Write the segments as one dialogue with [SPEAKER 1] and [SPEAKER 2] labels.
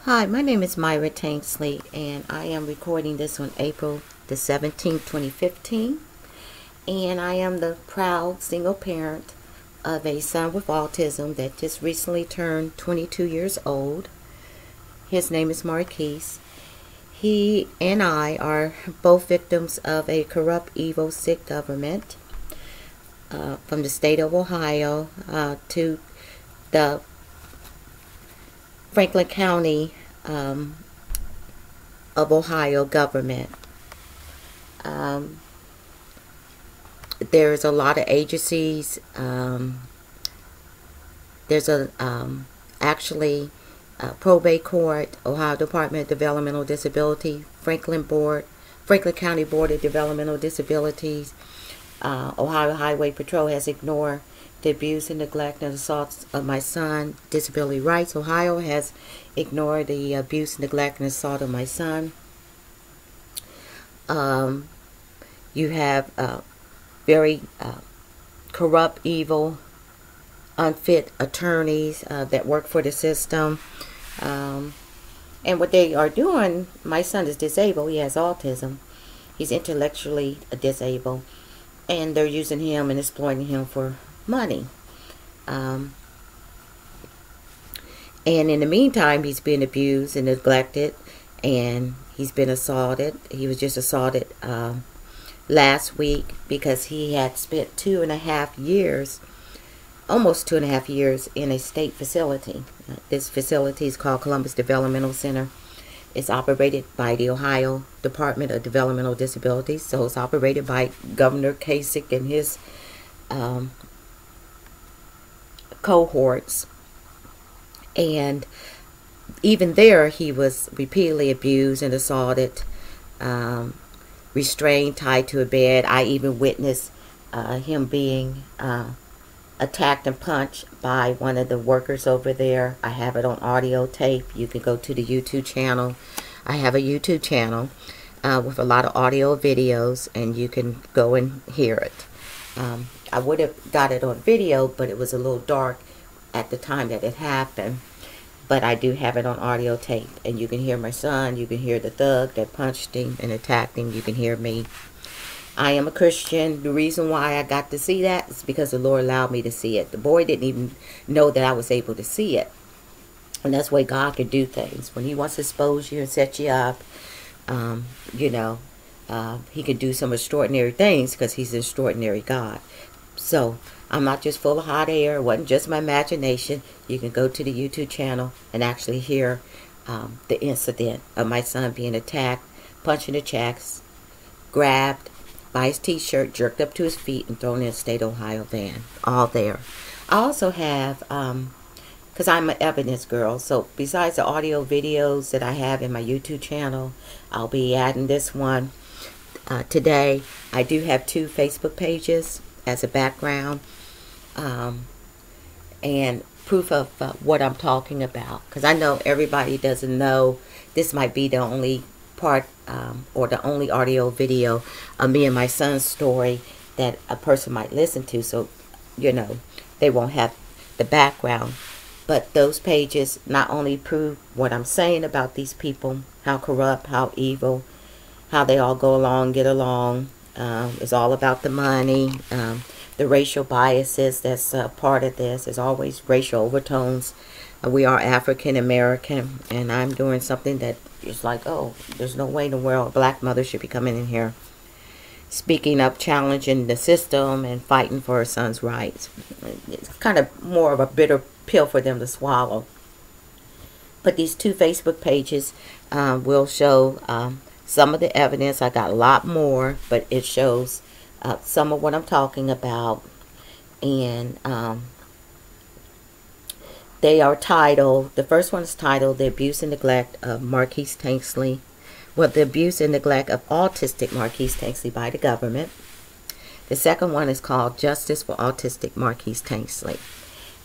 [SPEAKER 1] Hi, my name is Myra Tainsley, and I am recording this on April the 17th, 2015. And I am the proud single parent of a son with autism that just recently turned 22 years old. His name is Marquis. He and I are both victims of a corrupt, evil, sick government from the state of Ohio to the Franklin County of Ohio government. There's a lot of agencies. There's actually probate court, Ohio Department of Developmental Disability, Franklin County Board of Developmental Disabilities. Ohio Highway Patrol has ignored the abuse and neglect and assaults of my son. Disability Rights Ohio has ignored the abuse, neglect, and assault of my son. You have very corrupt, evil, unfit attorneys that work for the system. And what they are doing, my son is disabled. He has autism. He's intellectually disabled. And they're using him and exploiting him for money. And in the meantime, he's been abused and neglected, and he's been assaulted. He was just assaulted last week because he had spent 2.5 years, almost 2.5 years, in a state facility. This facility is called Columbus Developmental Center. It's operated by the Ohio Department of Developmental Disabilities, so it's operated by Governor Kasich and his cohorts. And even there, he was repeatedly abused and assaulted, restrained, tied to a bed. I even witnessed him being attacked and punched by one of the workers over there. I have it on audio tape. You can go to the YouTube channel. I have a YouTube channel with a lot of audio videos, and you can go and hear it. I would have got it on video, but it was a little dark at the time that it happened. But I do have it on audio tape, and you can hear my son. You can hear the thug that punched him and attacked him. You can hear me. I am a Christian. The reason why I got to see that is because the Lord allowed me to see it. The boy didn't even know that I was able to see it. And that's the way God can do things. When he wants to expose you and set you up, he can do some extraordinary things because he's an extraordinary God. So I'm not just full of hot air. It wasn't just my imagination. You can go to the YouTube channel and actually hear the incident of my son being attacked, punched in the chest, grabbed by his t-shirt, jerked up to his feet, and thrown in a state Ohio van. All there. I also have, because I'm an evidence girl, so besides the audio videos that I have in my YouTube channel, I'll be adding this one today. I do have 2 Facebook pages as a background and proof of what I'm talking about, because I know everybody doesn't know this might be the only part or the only audio video of me and my son's story that a person might listen to, so they won't have the background. But those pages not only prove what I'm saying about these people, how corrupt, how evil, how they all go along, get along. It's all about the money. The racial biases that's part of this. There's always racial overtones. We are African American, and I'm doing something that is like, oh, there's no way in the world a black mother should be coming in here speaking up, challenging the system, and fighting for her son's rights. It's kind of more of a bitter pill for them to swallow. But these 2 Facebook pages will show some of the evidence. I got a lot more, but it shows some of what I'm talking about. And they are titled, the first one is titled The Abuse and Neglect of Marquis Tainsley. Well, the abuse and neglect of autistic Marquis Tainsley by the government. The second one is called Justice for Autistic Marquis Tainsley.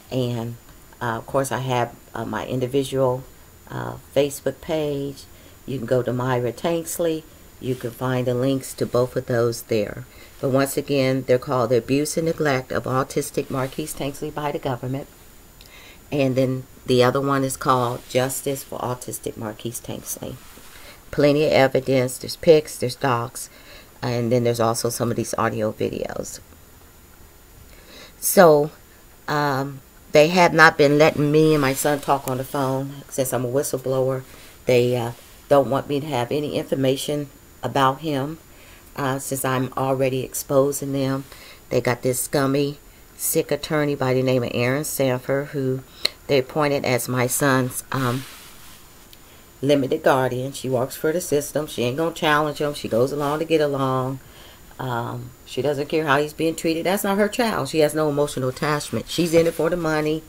[SPEAKER 1] And of course, I have my individual Facebook page. You can go to Myra Tainsley. You can find the links to both of those there. But once again, they're called The Abuse and Neglect of Autistic Marquis Tainsley by the Government. And then The other one is called Justice for Autistic Marquis Tanksley. Plenty of evidence. There's pics, there's docs, and then there's also some of these audio videos. So, they have not been letting me and my son talk on the phone since I'm a whistleblower. They don't want me to have any information about him since I'm already exposing them. They got this scummy, sick attorney by the name of Aaron Sanford, who they appointed as my son's limited guardian. She works for the system. She ain't going to challenge him. She goes along to get along. She doesn't care how he's being treated. That's not her child. She has no emotional attachment. She's in it for the money.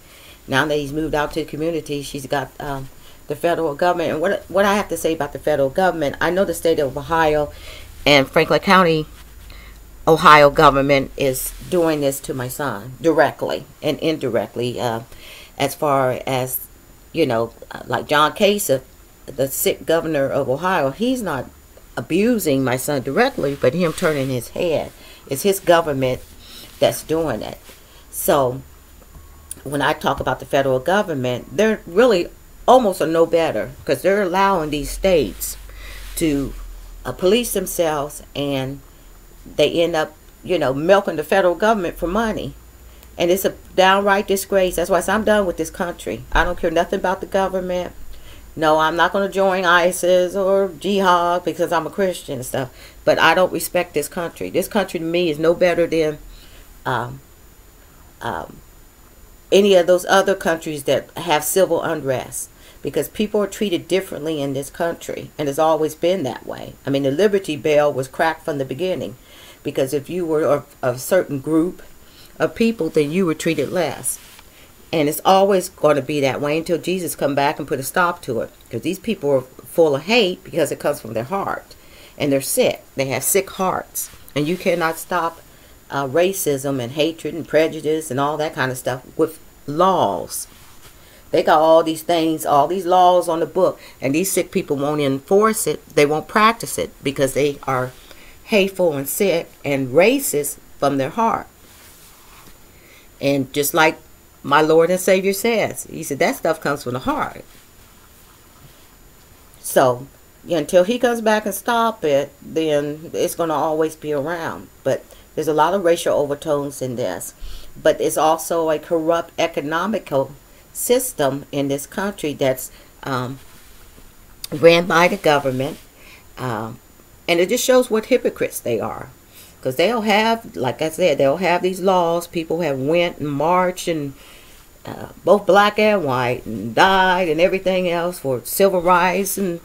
[SPEAKER 1] Now that he's moved out to the community, she's got the federal government. And what I have to say about the federal government, I know the state of Ohio and Franklin County, Ohio government is doing this to my son directly and indirectly. As far as, you know, like John Kasich, the sick governor of Ohio, he's not abusing my son directly, but him turning his head. It's his government that's doing it. So when I talk about the federal government, they're really almost no better, because they're allowing these states to police themselves, and they end up, you know, milking the federal government for money. And it's a downright disgrace. That's why I said I'm done with this country. I don't care nothing about the government. No, I'm not going to join ISIS or jihad because I'm a Christian and stuff. But I don't respect this country. This country to me is no better than any of those other countries that have civil unrest. Because people are treated differently in this country. And it's always been that way. I mean, the Liberty Bell was cracked from the beginning. Because if you were of a certain group of people, then you were treated less. And it's always going to be that way until Jesus come back and put a stop to it. Because these people are full of hate because it comes from their heart. And they're sick. They have sick hearts. And you cannot stop racism and hatred and prejudice and all that kind of stuff with laws. They got all these things, all these laws on the book. And these sick people won't enforce it. They won't practice it because they are hateful and sick and racist from their heart. And just like my Lord and Savior says, he said that stuff comes from the heart. So until he comes back and stop it, then it's going to always be around. But there's a lot of racial overtones in this. But it's also a corrupt economical system in this country that's ran by the government. And it just shows what hypocrites they are. Because they'll have, like I said, they'll have these laws. People have went and marched, and both black and white, and died and everything else for civil rights and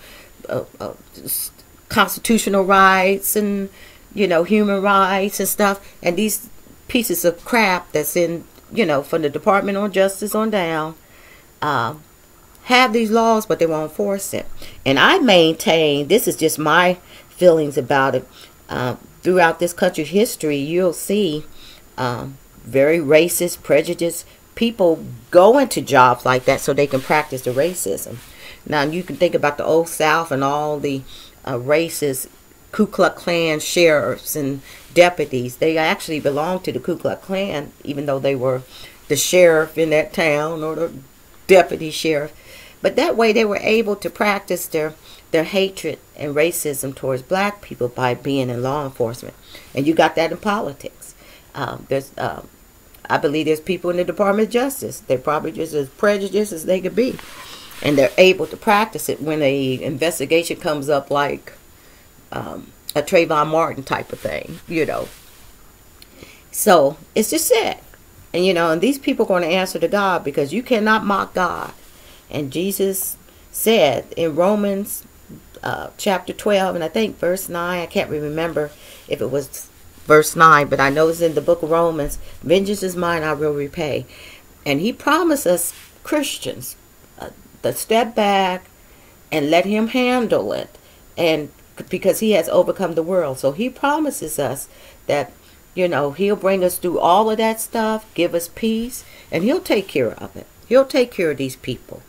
[SPEAKER 1] constitutional rights and, you know, human rights and stuff. And these pieces of crap that's in, you know, from the Department of Justice on down, have these laws, but they won't enforce it. And I maintain, this is just my feelings about it, throughout this country's history, you'll see very racist, prejudiced people go into jobs like that so they can practice the racism. Now, you can think about the Old South and all the racist Ku Klux Klan sheriffs and deputies. They actually belonged to the Ku Klux Klan, even though they were the sheriff in that town or the deputy sheriff. But that way they were able to practice their hatred and racism towards black people by being in law enforcement. And you got that in politics. I believe there's people in the Department of Justice. They're probably just as prejudiced as they could be. And they're able to practice it when an investigation comes up, like a Trayvon Martin type of thing, you know. So it's just sad. And, you know, and these people are going to answer to God, because you cannot mock God. And Jesus said in Romans chapter 12, and I think verse 9, I can't remember if it was verse 9, but I know it's in the book of Romans, vengeance is mine, I will repay. And he promised us Christians to step back and let him handle it, and because he has overcome the world. So he promises us that, you know, he'll bring us through all of that stuff, give us peace, and he'll take care of it. He'll take care of these people.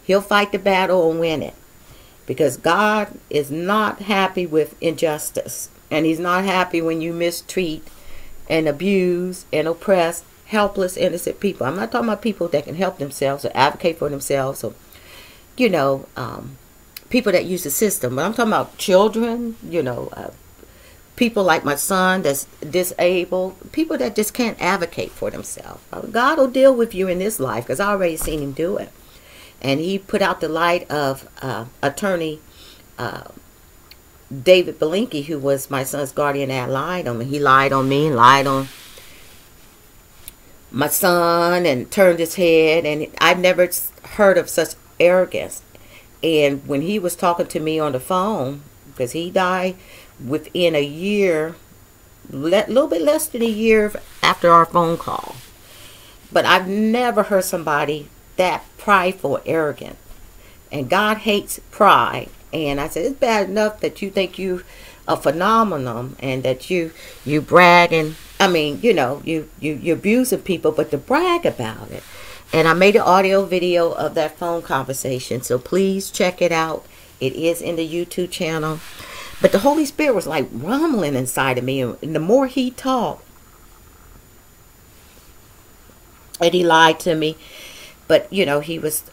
[SPEAKER 1] He'll fight the battle and win it. Because God is not happy with injustice. And he's not happy when you mistreat and abuse and oppress helpless, innocent people. I'm not talking about people that can help themselves or advocate for themselves, or, you know, people that use the system. But I'm talking about children, you know, people like my son that's disabled, people that just can't advocate for themselves. God will deal with you in this life, because I already seen him do it. And he put out the light of attorney David Belinky, who was my son's guardian ad litem. He lied on me, lied on my son, and turned his head. And I've never heard of such arrogance. And when he was talking to me on the phone, because he died within a year, a little bit less than a year after our phone call. But I've never heard somebody that prideful, arrogant. And God hates pride. And I said, it's bad enough that you think you a phenomenon, and that you brag, and I mean, you know, you abusing people, but to brag about it. And I made an audio video of that phone conversation, so please check it out. It is in the YouTube channel. But the Holy Spirit was like rumbling inside of me, and the more he talked, and he lied to me. But, you know, he was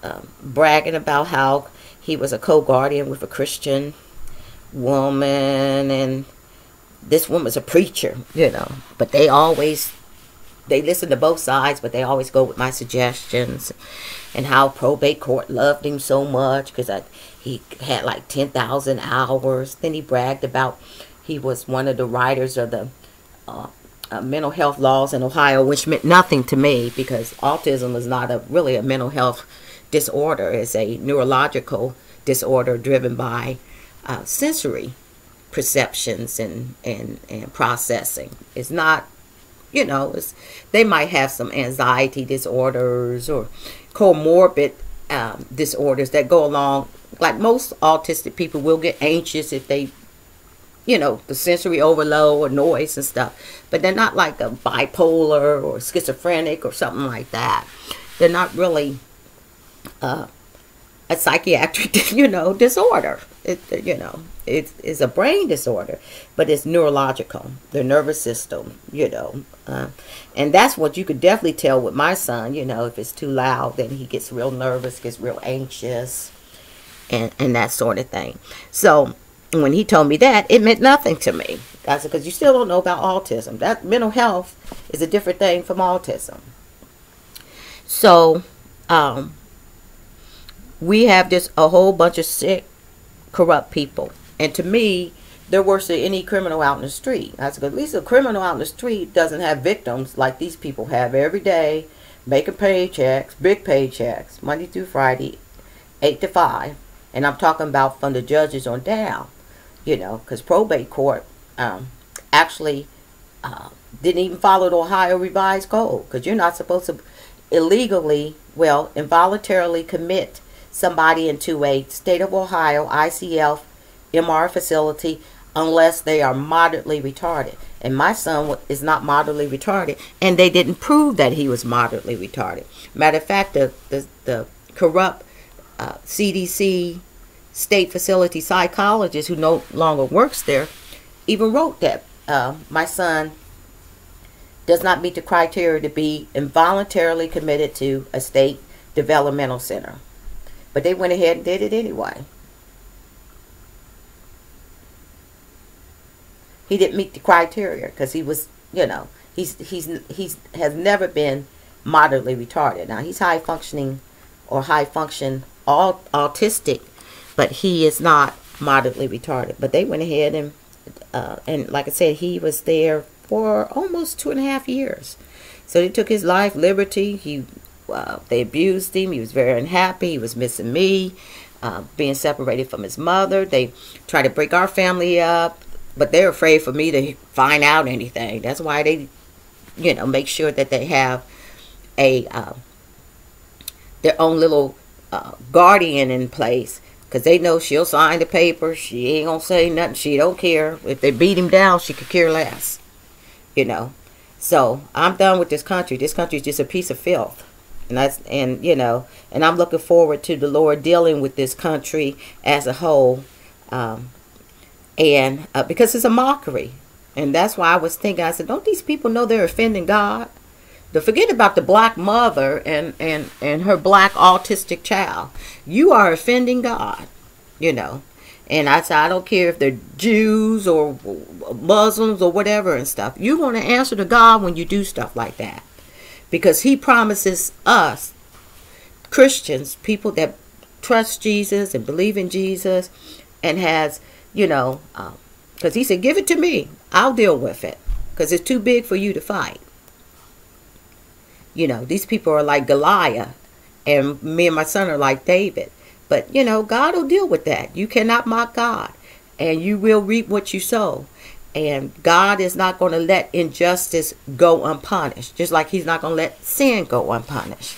[SPEAKER 1] bragging about how he was a co-guardian with a Christian woman, and this woman's a preacher, you know. But they listen to both sides, but they always go with my suggestions, and how probate court loved him so much because he had like 10,000 hours. Then he bragged about he was one of the writers of the mental health laws in Ohio, which meant nothing to me, because autism is not really a mental health disorder. It's a neurological disorder driven by sensory perceptions and processing. It's not, you know, they might have some anxiety disorders or comorbid disorders that go along. Like most autistic people will get anxious if they, you know, the sensory overload or noise and stuff. But they're not like a bipolar or schizophrenic or something like that. They're not really a psychiatric, you know, disorder. You know, it's a brain disorder, but it's neurological, the nervous system, you know. And that's what you could definitely tell with my son, you know. If it's too loud, then he gets real nervous, gets real anxious, and that sort of thing. So when he told me that, it meant nothing to me. I said, because you still don't know about autism. That mental health is a different thing from autism. So we have just a whole bunch of sick, corrupt people. And to me, they're worse than any criminal out in the street. I said, at least a criminal out in the street doesn't have victims like these people have every day, making paychecks, big paychecks, Monday through Friday, 8 to 5. And I'm talking about from the judges on down, you know, because probate court actually didn't even follow the Ohio revised code, because you're not supposed to illegally, well, involuntarily commit somebody into a state of Ohio ICF MR facility unless they are moderately retarded. And my son is not moderately retarded, and they didn't prove that he was moderately retarded. Matter of fact, the corrupt CDC state facility psychologist, who no longer works there, even wrote that my son does not meet the criteria to be involuntarily committed to a state developmental center. But they went ahead and did it anyway. He didn't meet the criteria because he was, you know, he's has never been moderately retarded. Now he's high functioning or high function autistic, but he is not moderately retarded. But they went ahead and like I said, he was there for almost 2.5 years. So they took his life, liberty. They abused him. He was very unhappy. He was missing me, being separated from his mother. They tried to break our family up, but they're afraid for me to find out anything. That's why they, you know, make sure that they have a their own little guardian in place, because they know she'll sign the paper. She ain't gonna say nothing. She don't care. If they beat him down, she could care less, you know. So I'm done with this country. This country is just a piece of filth. And you know, and I'm looking forward to the Lord dealing with this country as a whole, because it's a mockery. And that's why I was thinking, I said, don't these people know they're offending God? To forget about the black mother and her black autistic child. You are offending God, you know. And I said, I don't care if they're Jews or Muslims or whatever and stuff. You're going to answer to God when you do stuff like that. Because he promises us, Christians, people that trust Jesus and believe in Jesus and has, you know, because he said, give it to me. I'll deal with it. Because it's too big for you to fight. You know, these people are like Goliath, and me and my son are like David. But, you know, God will deal with that. You cannot mock God, and you will reap what you sow. And God is not going to let injustice go unpunished, just like he's not going to let sin go unpunished.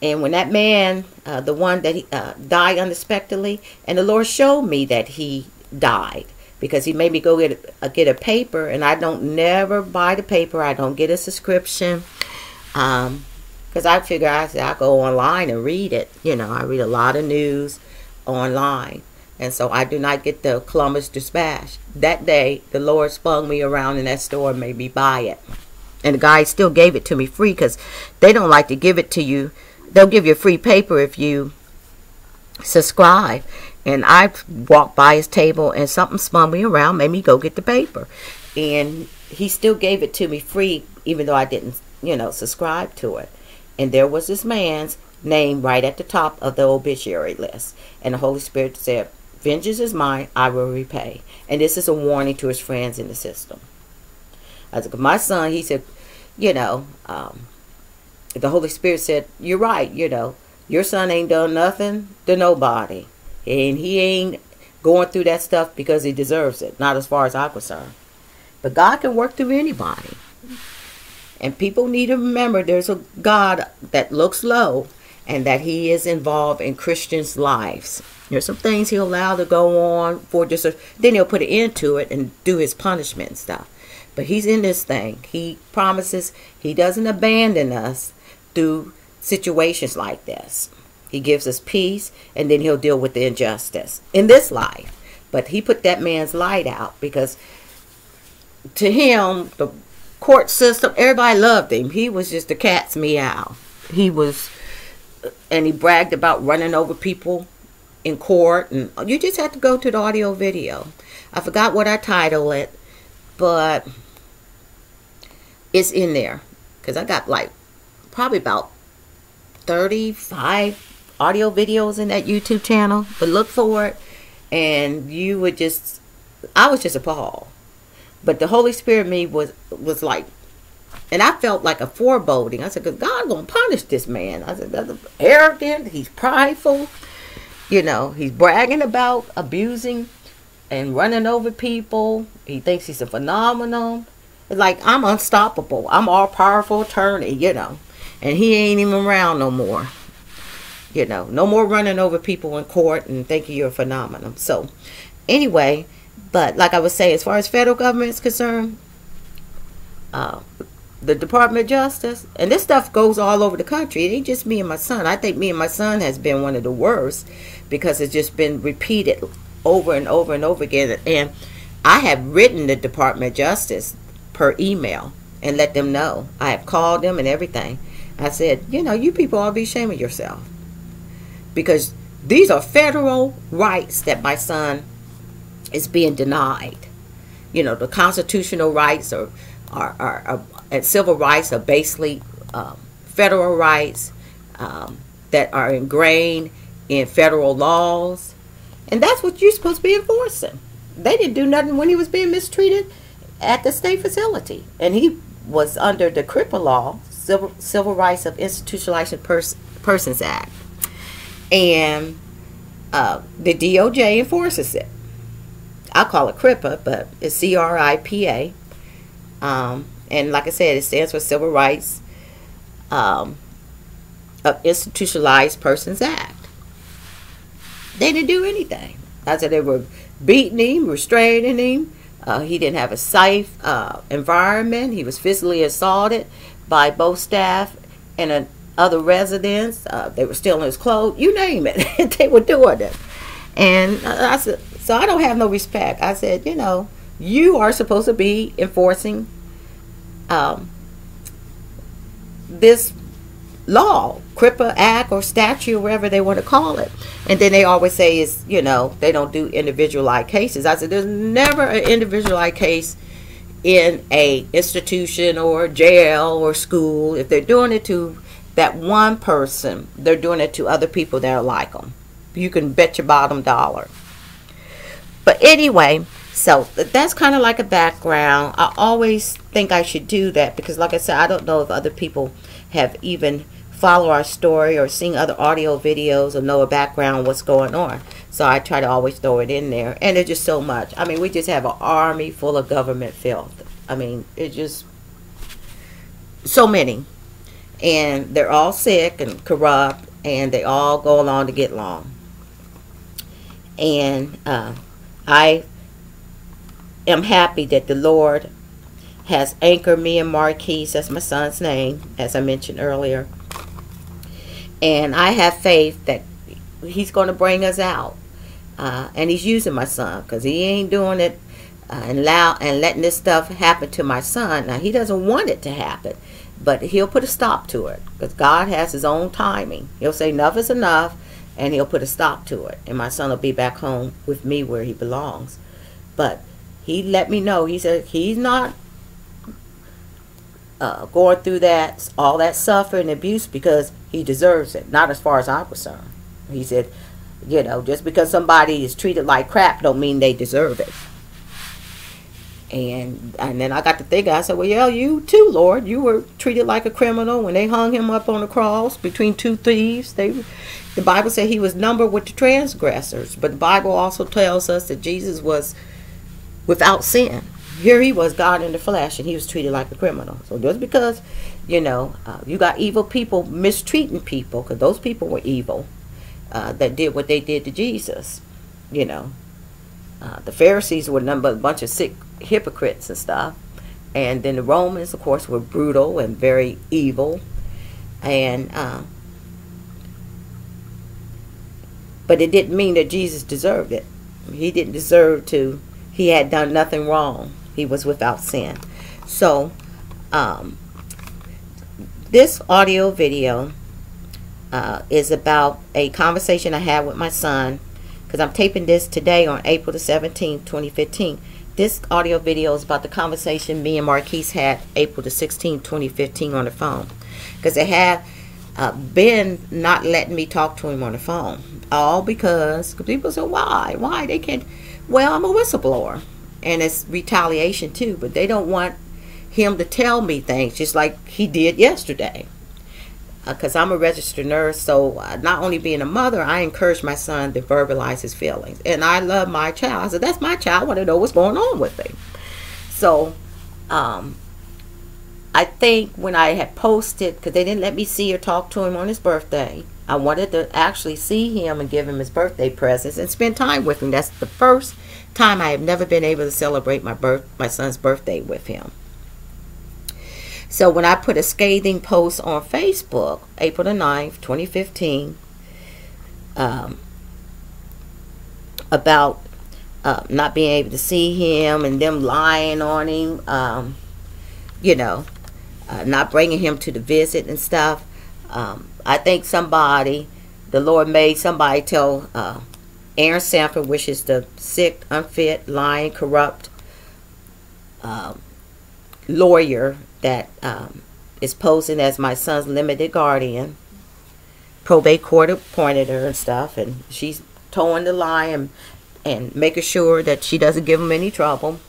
[SPEAKER 1] And when that man, the one that he, died unexpectedly, and the Lord showed me that he died, because he made me go get a paper, and I don't never buy the paper. I don't get a subscription, because I figure I'll go online and read it. You know, I read a lot of news online, and so I do not get the Columbus Dispatch. That day, the Lord spun me around in that store and made me buy it, and the guy still gave it to me free, because they don't like to give it to you. They'll give you a free paper if you subscribe. And I walked by his table and something spun me around, made me go get the paper. And he still gave it to me free, even though I didn't, you know, subscribe to it. And there was this man's name right at the top of the obituary list. And the Holy Spirit said, vengeance is mine, I will repay. And this is a warning to his friends in the system. I said, my son, he said, you know, the Holy Spirit said, you're right, you know, your son ain't done nothing to nobody. And he ain't going through that stuff because he deserves it. Not as far as I'm concerned. But God can work through anybody. And people need to remember there's a God that looks low and that he is involved in Christians' lives. There's some things he'll allow to go on for just then he'll put an end to it and do his punishment and stuff. But he's in this thing. He promises he doesn't abandon us through situations like this. He gives us peace, and then he'll deal with the injustice in this life. But he put that man's light out because to him, the court system, everybody loved him. He was just a cat's meow. He was, and he bragged about running over people in court. And you just have to go to the audio video. I forgot what I titled it, but it's in there. Because I got like probably about 35 audio videos in that YouTube channel, but look for it and you would just, I was just appalled. But the Holy Spirit in me was like, and I felt like a foreboding. I said, because God gonna punish this man. I said, that's arrogant, he's prideful, you know, he's bragging about abusing and running over people. He thinks he's a phenomenon. It's like, I'm unstoppable, I'm all powerful attorney, you know, and he ain't even around no more. You know, no more running over people in court and thinking you're a phenomenon. So, anyway, but like I was saying, as far as federal government is concerned, the Department of Justice, and this stuff goes all over the country. It ain't just me and my son. I think me and my son has been one of the worst because it's just been repeated over and over and over again. And I have written the Department of Justice per email and let them know. I have called them and everything. I said, you know, you people ought to be ashamed of yourself. Because these are federal rights that my son is being denied. You know, the constitutional rights and civil rights are basically federal rights that are ingrained in federal laws. And that's what you're supposed to be enforcing. They didn't do nothing when he was being mistreated at the state facility. And he was under the CRIPA law, Civil Rights of Institutionalized Persons Act. And the DOJ enforces it. I call it CRIPA, but it's CRIPA. And like I said, it stands for Civil Rights of Institutionalized Persons Act. They didn't do anything. I said they were beating him, restraining him. He didn't have a safe environment. He was physically assaulted by both staff and other residents. They were stealing his clothes. You name it. They were doing it. And I said, so I don't have no respect. I said, you know, you are supposed to be enforcing this law, CRIPA Act or statute, or whatever they want to call it. And then they always say is, you know, they don't do individualized cases. I said, there's never an individualized case in a institution or jail or school. If they're doing it to that one person, they're doing it to other people that are like them. You can bet your bottom dollar. But anyway, so that's kind of like a background. I always think I should do that because, like I said, I don't know if other people have even followed our story or seen other audio videos or know a background what's going on. So I try to always throw it in there. And there's just so much. I mean, we just have an army full of government filth. I mean, it's just so many. And they're all sick and corrupt, and they all go along to get along. And I am happy that the Lord has anchored me in Marquis. That's my son's name, as I mentioned earlier. And I have faith that he's going to bring us out. And he's using my son, because he ain't doing it and letting this stuff happen to my son. Now, he doesn't want it to happen, but he'll put a stop to it, because God has his own timing. He'll say enough is enough, and he'll put a stop to it. And my son will be back home with me where he belongs. But he let me know, he said he's not going through that, all that suffering and abuse because he deserves it. Not as far as I'm concerned. He said, you know, just because somebody is treated like crap don't mean they deserve it. And then I got to thinking, I said, well, yeah, you too, Lord. You were treated like a criminal when they hung him up on the cross between two thieves. The Bible said he was numbered with the transgressors. But the Bible also tells us that Jesus was without sin. Here he was, God in the flesh, and he was treated like a criminal. So just because, you know, you got evil people mistreating people, because those people were evil, that did what they did to Jesus, you know. The Pharisees were nothing but a bunch of sick hypocrites and stuff. And then the Romans, of course, were brutal and very evil. And but it didn't mean that Jesus deserved it. He didn't deserve to. He had done nothing wrong. He was without sin. So this audio video is about a conversation I had with my son, because I'm taping this today on April the 17th, 2015. This audio video is about the conversation me and Marquis had April the 16th, 2015 on the phone. Because they had been not letting me talk to him on the phone. All because people say, why? Why? They can't. Well, I'm a whistleblower. And it's retaliation too. But they don't want him to tell me things just like he did yesterday. Because I'm a registered nurse, so not only being a mother, I encourage my son to verbalize his feelings. And I love my child. I said, that's my child. I want to know what's going on with him. So, I think when I had posted, because they didn't let me see or talk to him on his birthday, I wanted to actually see him and give him his birthday presents and spend time with him. That's the first time I have never been able to celebrate my son's birthday with him. So when I put a scathing post on Facebook, April the 9th, 2015, about not being able to see him and them lying on him, you know, not bringing him to the visit and stuff, I think the Lord made somebody tell Aaron Sanford, which is the sick, unfit, lying, corrupt lawyer that is posing as my son's limited guardian. Probate court appointed her and stuff, and she's towing the line and making sure that she doesn't give him any trouble.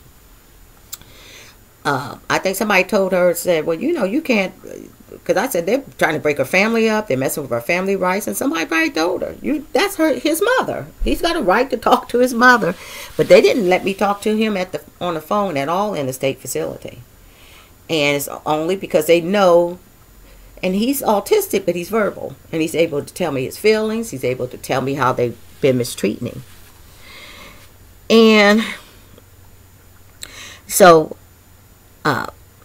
[SPEAKER 1] I think somebody told her, said, well, you know, you can't, because I said they're trying to break her family up, they're messing with her family rights, and somebody probably told her, that's his mother. He's got a right to talk to his mother. But they didn't let me talk to him on the phone at all in the state facility. And it's only because they know, and he's autistic, but he's verbal. And he's able to tell me his feelings. He's able to tell me how they've been mistreating him. And so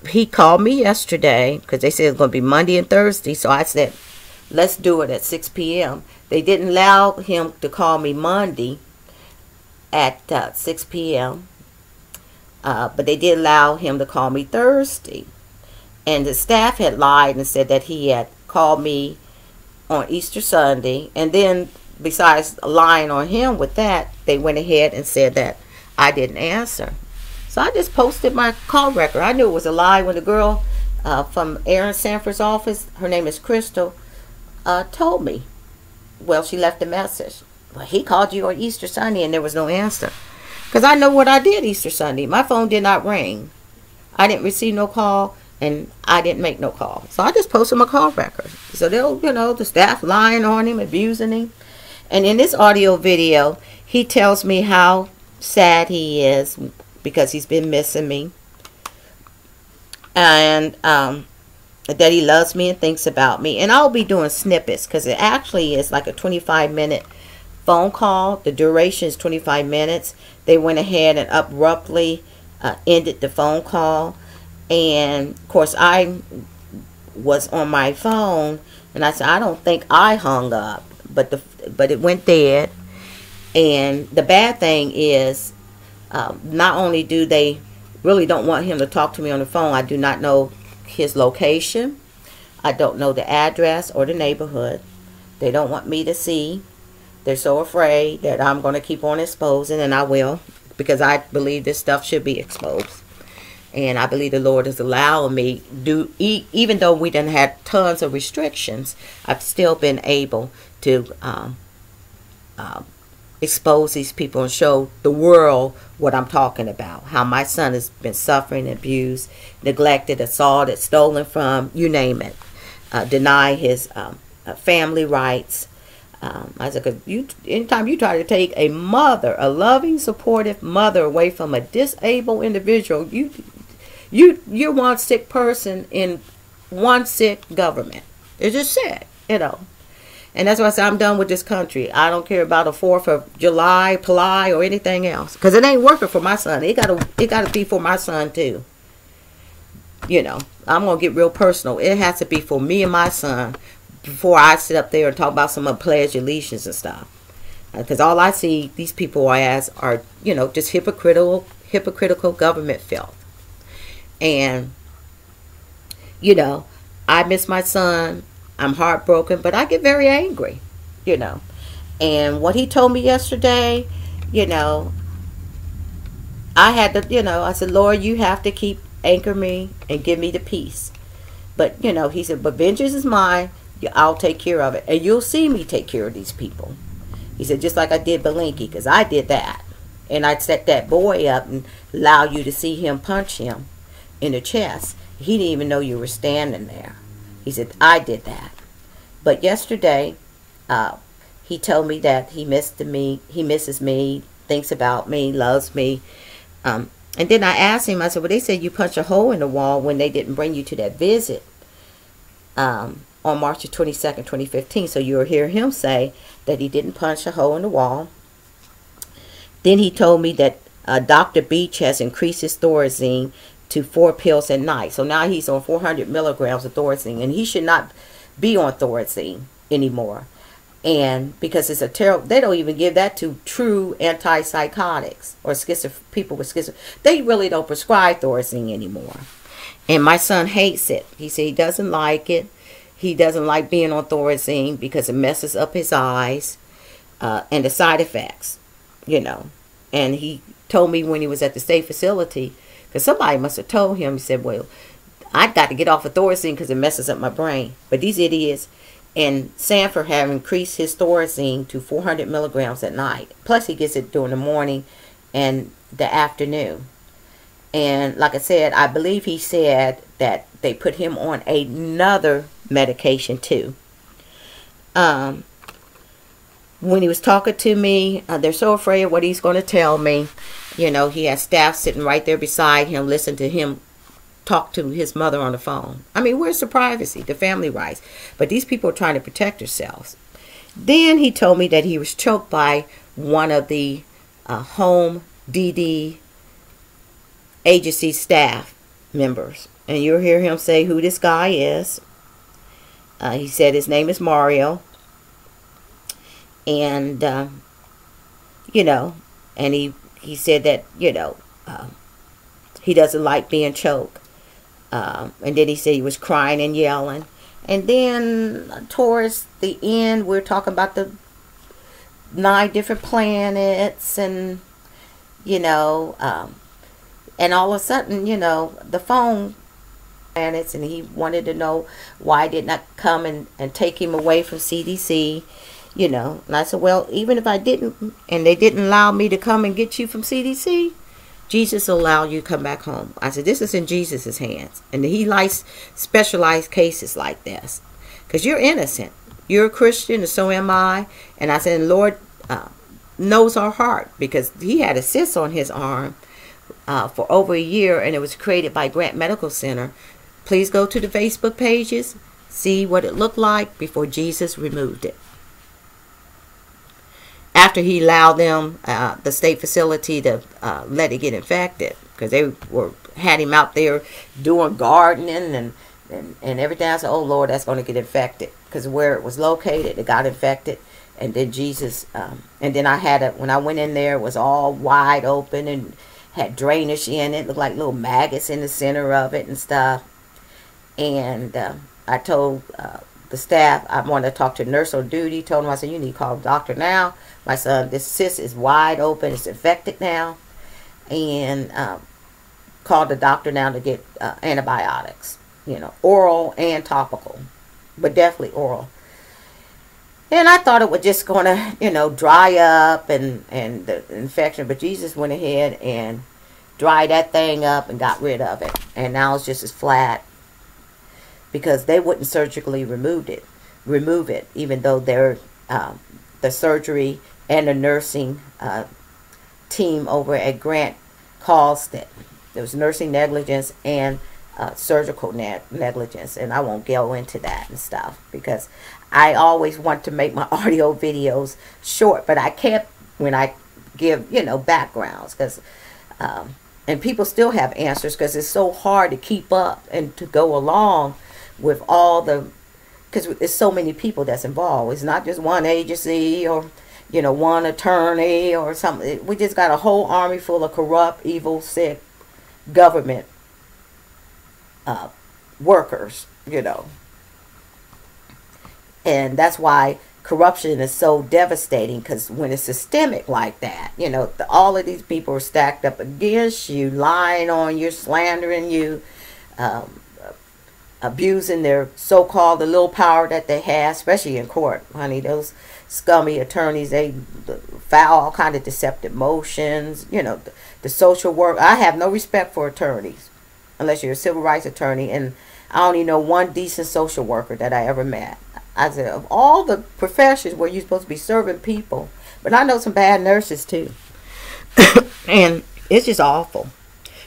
[SPEAKER 1] he called me yesterday, because they said it's going to be Monday and Thursday. So I said, let's do it at 6 p.m. They didn't allow him to call me Monday at 6 p.m. But they did allow him to call me Thursday. And the staff had lied and said that he had called me on Easter Sunday. And then, besides lying on him with that, they went ahead and said that I didn't answer. So I just posted my call record. I knew it was a lie when the girl from Aaron Sanford's office, her name is Crystal, told me. Well, she left a message. Well, he called you on Easter Sunday and there was no answer. Because I know what I did Easter Sunday. My phone did not ring. I didn't receive no call and I didn't make no call. So I just posted my call record. So they'll, you know, the staff lying on him, abusing him. And in this audio video, he tells me how sad he is because he's been missing me. And that he loves me and thinks about me. And I'll be doing snippets because it actually is like a 25-minute phone call. The duration is 25 minutes. They went ahead and abruptly ended the phone call. And of course I was on my phone and I said, I don't think I hung up, but it went dead. And the bad thing is, not only do they really don't want him to talk to me on the phone, I do not know his location. I don't know the address or the neighborhood. They don't want me to see. They're so afraid that I'm going to keep on exposing, and I will, because I believe this stuff should be exposed. And I believe the Lord is allowing me do, even though we didn't have tons of restrictions, I've still been able to expose these people and show the world what I'm talking about. How my son has been suffering, abused, neglected, assaulted, stolen from, you name it. Deny his family rights. I said, anytime you try to take a mother, a loving, supportive mother away from a disabled individual, you're one sick person in one sick government. It's just sick, you know. And that's why I said I'm done with this country. I don't care about a 4th of July, July, or anything else. Because it ain't working for my son. It gotta be for my son too. You know, I'm going to get real personal. It has to be for me and my son before I sit up there and talk about some of pledge allegiance and stuff. Because all I see these people as are, you know, just hypocritical government filth. And, you know, I miss my son. I'm heartbroken, but I get very angry, you know. And what he told me yesterday, you know, I had to, you know, I said, Lord, you have to keep anchor me and give me the peace. But, you know, he said, but vengeance is mine. I'll take care of it. And you'll see me take care of these people. He said, just like I did Belinky, because I did that. And I'd set that boy up and allow you to see him punch him in the chest. He didn't even know you were standing there. He said, I did that. But yesterday, he told me that he misses me, thinks about me, loves me. And then I asked him, I said, well, they said you punched a hole in the wall when they didn't bring you to that visit on March the 22nd, 2015. So you'll hear him say that he didn't punch a hole in the wall. Then he told me that Dr. Beach has increased his Thorazine to 4 pills a night. So now he's on 400 milligrams of Thorazine, and he should not be on Thorazine anymore. And because it's a terrible, they don't even give that to true antipsychotics or people with schizophrenia. They really don't prescribe Thorazine anymore. And my son hates it. He said he doesn't like it. He doesn't like being on Thorazine because it messes up his eyes and the side effects, you know. And he told me when he was at the state facility, because somebody must have told him, he said, well, I got to get off of Thorazine because it messes up my brain. But these idiots in Sanford have increased his Thorazine to 400 milligrams at night. Plus he gets it during the morning and the afternoon. And like I said, I believe he said that they put him on another medication too. When he was talking to me, they're so afraid of what he's going to tell me. You know, he has staff sitting right there beside him, listen to him talk to his mother on the phone. I mean, where's the privacy, the family rights? But these people are trying to protect themselves. Then he told me that he was choked by one of the home DD agency staff members. And you'll hear him say who this guy is. He said his name is Mario. And, you know, and he said that, you know, he doesn't like being choked. And then he said he was crying and yelling. And then towards the end, we're talking about the 9 different planets, and and all of a sudden, the phone planets, and he wanted to know why I did not come and take him away from CDC. And I said, well, even if I didn't, and they didn't allow me to come and get you from CDC, Jesus will allow you to come back home. I said, this is in Jesus' hands. And he likes specialized cases like this. Because you're innocent. You're a Christian, and so am I. And I said, Lord knows our heart. Because he had a cyst on his arm for over a year, and it was created by Grant Medical Center. Please go to the Facebook pages, see what it looked like before Jesus removed it. After he allowed them, the state facility, to let it get infected, because they had him out there doing gardening and everything. I said, oh Lord, that's going to get infected, because where it was located, it got infected. And then Jesus, and then I had when I went in there, it was all wide open and had drainage in it, looked like little maggots in the center of it and stuff. And I told the staff I wanted to talk to nurse on duty. Told him, I said, you need to call the doctor now. My son, this cyst is wide open. It's infected now. And called the doctor now to get antibiotics. Oral and topical. But definitely oral. And I thought it was just going to, dry up and the infection. But Jesus went ahead and dried that thing up and got rid of it. And now it's just as flat. Because they wouldn't surgically remove it, even though they're the surgery and the nursing team over at Grant calls that there was nursing negligence and surgical negligence, and I won't go into that and stuff because I always want to make my audio videos short, but I can't when I give backgrounds, because and people still have answers because it's so hard to keep up and to go along with all the, because there's so many people that's involved. It's not just one agency or one attorney or something. We just got a whole army full of corrupt, evil, sick government workers, and that's why corruption is so devastating, because when it's systemic like that, all of these people are stacked up against you, lying on you, slandering you, abusing their so-called the little power that they have, especially in court. Honey, those scummy attorneys, they file all kind of deceptive motions. The social work. I have no respect for attorneys unless you're a civil rights attorney, and I only know one decent social worker that I ever met. I said, of all the professions where you're supposed to be serving people, but I know some bad nurses too. And it's just awful.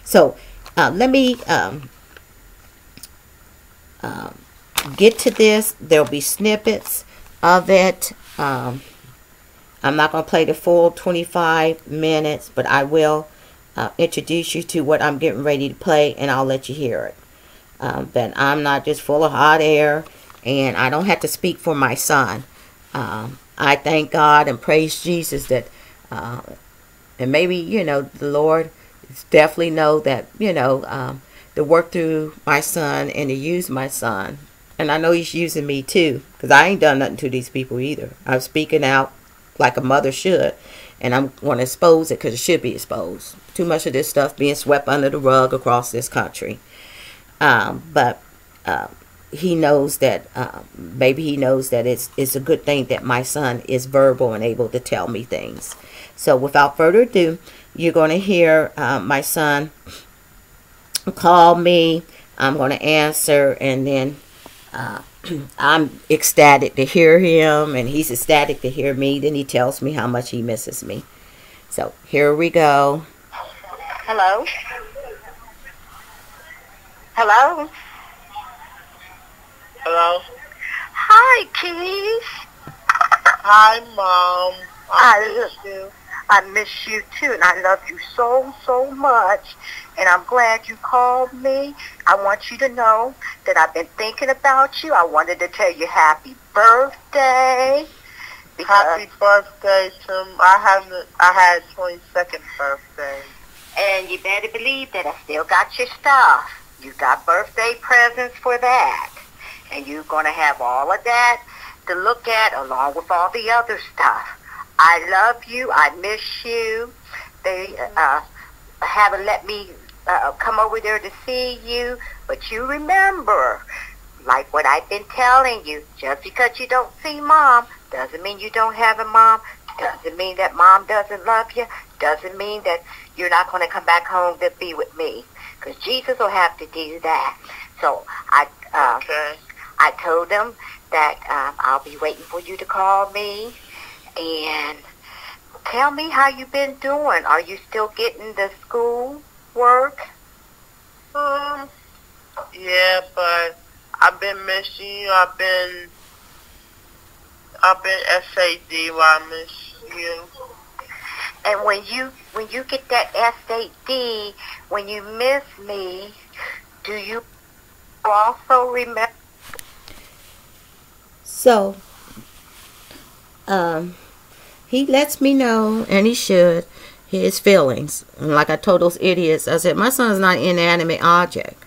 [SPEAKER 1] So let me get to this. There'll be snippets of it. I'm not going to play the full 25 minutes, but I will introduce you to what I'm getting ready to play, and I'll let you hear it. But I'm not just full of hot air, and I don't have to speak for my son. I thank God and praise Jesus that, and maybe, the Lord definitely know that, to work through my son and to use my son. And I know he's using me too, because I ain't done nothing to these people either. I'm speaking out like a mother should, and I'm going to expose it because it should be exposed. Too much of this stuff being swept under the rug across this country. But he knows that, maybe he knows that it's a good thing that my son is verbal and able to tell me things. So without further ado, you're going to hear my son call me. I'm going to answer, and then I'm ecstatic to hear him, and he's ecstatic to hear me. Then he tells me how much he misses me. So here we go.
[SPEAKER 2] Hello? Hello?
[SPEAKER 3] Hello?
[SPEAKER 2] Hi, Keith.
[SPEAKER 3] Hi, Mom.
[SPEAKER 2] I miss you too, and I love you so, so much. And I'm glad you called me. I want you to know that I've been thinking about you. I wanted to tell you happy birthday.
[SPEAKER 3] Happy birthday to I had 22nd birthday.
[SPEAKER 2] And you better believe that I still got your stuff. You got birthday presents for that. And you're going to have all of that to look at along with all the other stuff. I love you. I miss you. They haven't let me come over there to see you. But you remember, like what I've been telling you, just because you don't see Mom doesn't mean you don't have a mom. Doesn't mean that Mom doesn't love you. Doesn't mean that you're not going to come back home to be with me. Because Jesus will have to do that. So I told them that I'll be waiting for you to call me. And tell me how you've been doing. Are you still getting the school work?
[SPEAKER 3] Yeah, but I've been missing you. I've been SAD while I miss you.
[SPEAKER 2] And when you get that SAD, when you miss me, do you also remember?
[SPEAKER 1] So, he lets me know, and he should, his feelings. And like I told those idiots, I said, my son's not an inanimate object.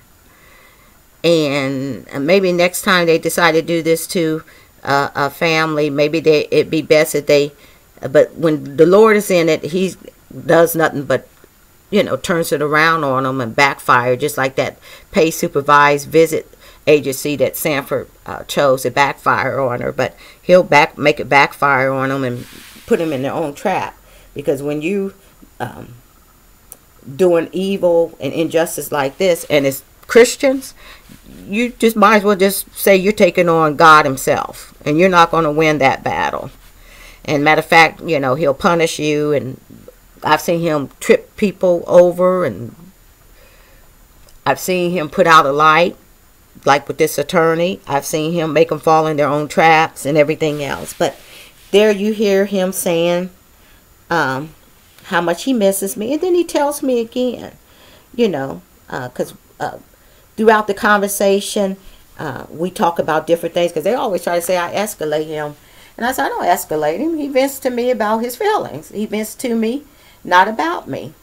[SPEAKER 1] And maybe next time they decide to do this to a family, maybe it'd be best if they, but when the Lord is in it, he does nothing but, turns it around on them and backfire, just like that pay supervised visit agency that Sanford chose to backfire on her. But he'll make it backfire on them and put them in their own trap. Because when you doing evil and injustice like this, and it's Christians, you just might as well just say you're taking on God himself, and you're not going to win that battle. And matter of fact, he'll punish you. And I've seen him trip people over, and I've seen him put out a light, like with this attorney. I've seen him make them fall in their own traps and everything else. But there you hear him saying how much he misses me. And then he tells me again, because throughout the conversation, we talk about different things, because they always try to say I escalate him. And I said, I don't escalate him. He vents to me about his feelings. He vents to me, not about me.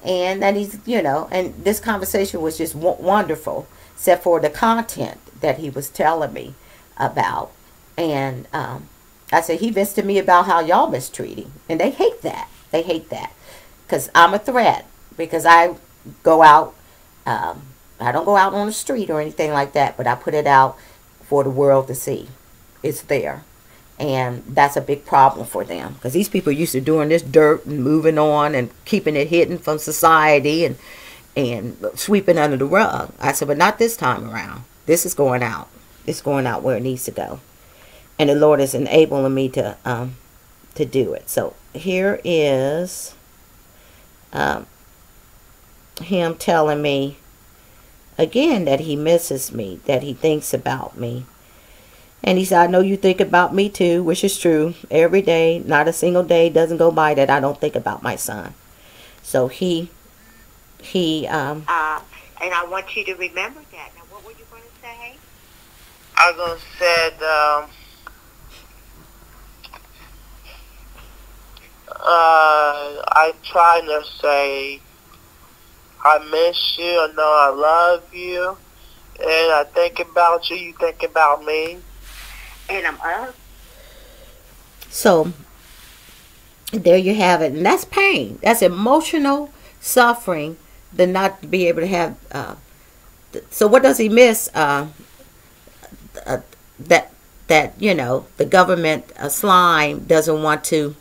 [SPEAKER 1] And that he's, and this conversation was just wonderful, except for the content that he was telling me about. And I said, he vents to me about how y'all mistreat him. And they hate that. They hate that. Because I'm a threat. Because I go out, I don't go out on the street or anything like that, but I put it out for the world to see. It's there. And that's a big problem for them, because these people are used to doing this dirt and moving on and keeping it hidden from society and sweeping under the rug. I said, but not this time around. This is going out. It's going out where it needs to go. And the Lord is enabling me to do it. So here is him telling me again that he misses me, that he thinks about me. And he said, I know you think about me too, which is true. Every day, not a single day doesn't go by that I don't think about my son. So he and
[SPEAKER 2] I want you to remember that. Now, what were you going to say?
[SPEAKER 3] I was going to say, I try to say, I miss you, I know I love you, and I think about you, you think about me.
[SPEAKER 2] And I'm up.
[SPEAKER 1] So there you have it. And that's pain. That's emotional suffering, to not be able to have so what does he miss? That the government slime doesn't want to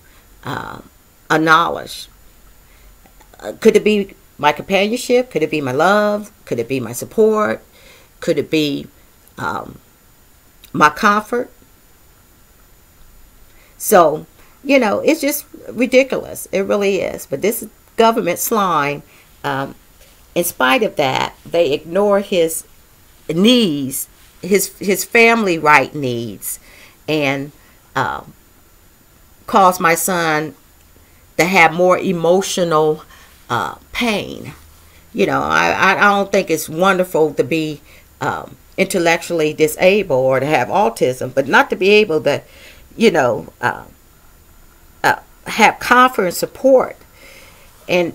[SPEAKER 1] acknowledge. Could it be my companionship? Could it be my love? Could it be my support? Could it be my comfort? So, it's just ridiculous. It really is. But this government slime, in spite of that, they ignore his needs, his family right needs, and cause my son to have more emotional pain. I don't think it's wonderful to be intellectually disabled or to have autism, but not to be able to, have comfort and support. And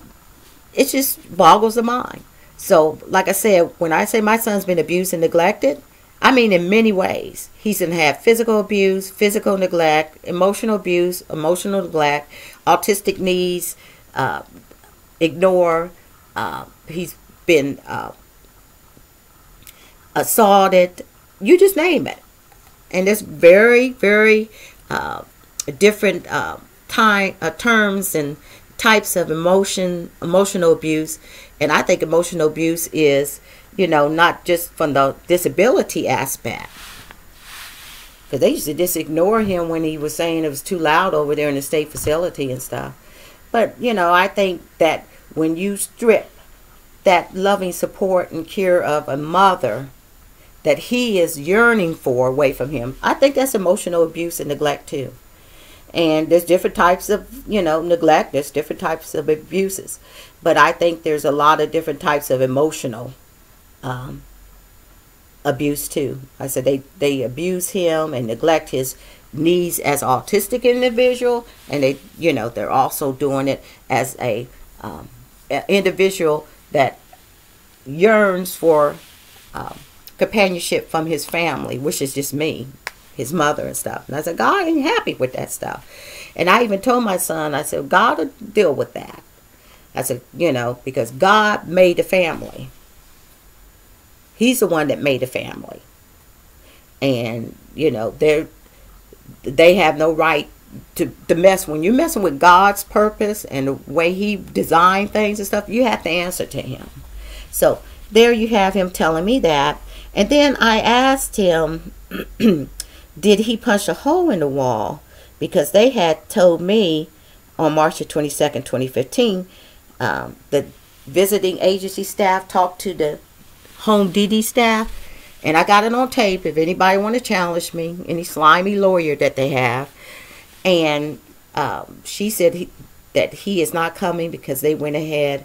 [SPEAKER 1] it just boggles the mind. So, like I said, when I say my son's been abused and neglected, I mean in many ways. He's going to have physical abuse, physical neglect, emotional abuse, emotional neglect, autistic needs, ignore. He's been assaulted. You just name it. And there's very, very different terms and types of emotional abuse. And I think emotional abuse is, not just from the disability aspect. Because they used to just ignore him when he was saying it was too loud over there in the state facility and stuff. But, I think that when you strip that loving support and care of a mother that he is yearning for away from him, I think that's emotional abuse and neglect too. And there's different types of, neglect. There's different types of abuses. But I think there's a lot of different types of emotional abuse too. I said they abuse him and neglect his needs as an autistic individual. And they're also doing it as an individual that yearns for companionship from his family, which is just me, his mother and stuff. And I said, God ain't happy with that stuff. And I even told my son, I said, God will deal with that. I said, because God made the family. He's the one that made the family. And, they have no right to mess. When you're messing with God's purpose and the way he designed things and stuff, you have to answer to him. So there you have him telling me that. And then I asked him, did he punch a hole in the wall? Because they had told me on March the 22nd, 2015, the visiting agency staff talked to the Home DD staff. And I got it on tape if anybody want to challenge me, any slimy lawyer that they have. And she said that he is not coming because they went ahead,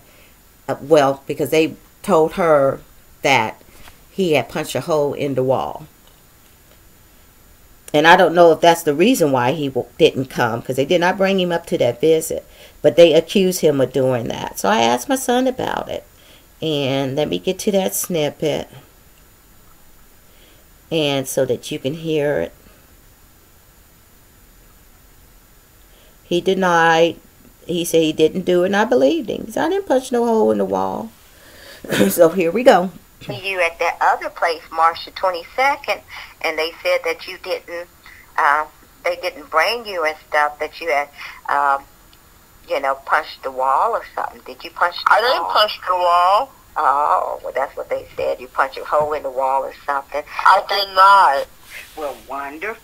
[SPEAKER 1] because they told her that he had punched a hole in the wall. And I don't know if that's the reason why he didn't come, because they did not bring him up to that visit. But they accused him of doing that. So I asked my son about it. And let me get to that snippet. And so that you can hear it. He denied. He said he didn't do it, and I believed him. He said, I didn't punch no hole in the wall. So here we go.
[SPEAKER 2] You at that other place, March the 22nd, and they said that you didn't, they didn't bring you and stuff, that you had, punched the wall or something. Did you punch the wall?
[SPEAKER 3] I didn't punch the wall.
[SPEAKER 2] Oh, well, that's what they said. You punched a hole in the wall or something.
[SPEAKER 3] I did not.
[SPEAKER 2] Well, wonderful.